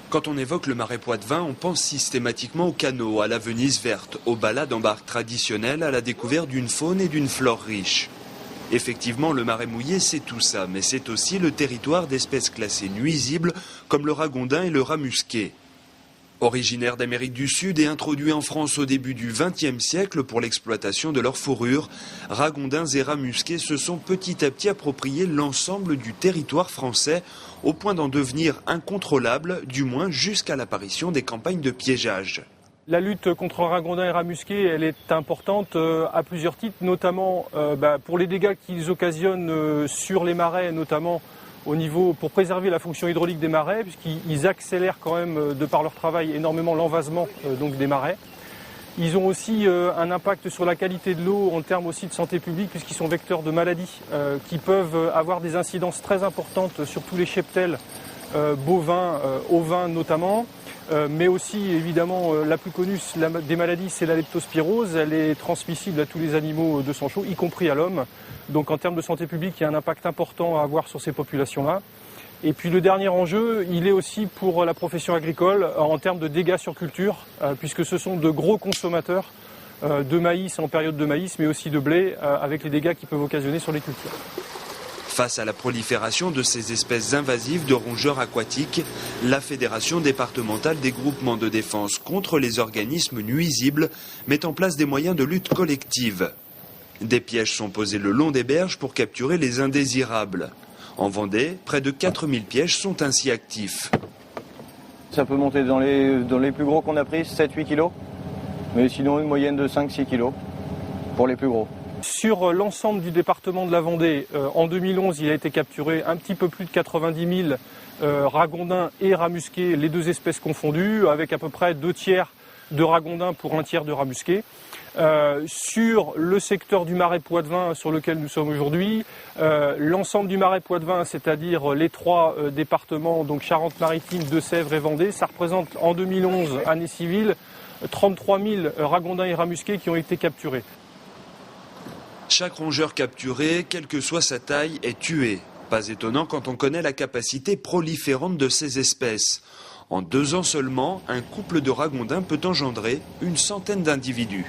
Quand on évoque le marais poitevin, on pense systématiquement au canot, à la Venise verte, aux balades en barque traditionnelles, à la découverte d'une faune et d'une flore riches. Effectivement, le marais mouillé, c'est tout ça, mais c'est aussi le territoire d'espèces classées nuisibles comme le ragondin et le rat musqué. Originaires d'Amérique du Sud et introduits en France au début du XXe siècle pour l'exploitation de leur fourrure, ragondins et rats musqués se sont petit à petit appropriés l'ensemble du territoire français au point d'en devenir incontrôlables, du moins jusqu'à l'apparition des campagnes de piégeage. La lutte contre ragondins et rats musqués, elle est importante à plusieurs titres, notamment pour les dégâts qu'ils occasionnent sur les marais, notamment pour préserver la fonction hydraulique des marais, puisqu'ils accélèrent quand même, de par leur travail, énormément l'envasement des marais. Ils ont aussi un impact sur la qualité de l'eau en termes aussi de santé publique, puisqu'ils sont vecteurs de maladies qui peuvent avoir des incidences très importantes sur tous les cheptels bovins, ovins notamment. Mais aussi, évidemment, la plus connue des maladies, c'est la leptospirose. Elle est transmissible à tous les animaux de sang chaud, y compris à l'homme. Donc en termes de santé publique, il y a un impact important à avoir sur ces populations-là. Et puis le dernier enjeu, il est aussi pour la profession agricole en termes de dégâts sur culture, puisque ce sont de gros consommateurs de maïs en période de maïs, mais aussi de blé, avec les dégâts qu'ils peuvent occasionner sur les cultures. Face à la prolifération de ces espèces invasives de rongeurs aquatiques, la Fédération départementale des groupements de défense contre les organismes nuisibles met en place des moyens de lutte collective. Des pièges sont posés le long des berges pour capturer les indésirables. En Vendée, près de 4000 pièges sont ainsi actifs. Ça peut monter dans les plus gros qu'on a pris, 7-8 kilos, mais sinon une moyenne de 5-6 kilos pour les plus gros. Sur l'ensemble du département de la Vendée, en 2011, il a été capturé un petit peu plus de 90 000 ragondins et rats musqués, les deux espèces confondues, avec à peu près 2/3 de ragondins pour 1/3 de rats musqués. Sur le secteur du marais poitevin sur lequel nous sommes aujourd'hui, l'ensemble du marais poitevin, c'est-à-dire les 3 départements, donc Charente-Maritime, Deux-Sèvres et Vendée, ça représente en 2011, année civile, 33 000 ragondins et rats musqués qui ont été capturés. Chaque rongeur capturé, quelle que soit sa taille, est tué. Pas étonnant quand on connaît la capacité proliférante de ces espèces. En 2 ans seulement, un couple de ragondins peut engendrer une centaine d'individus.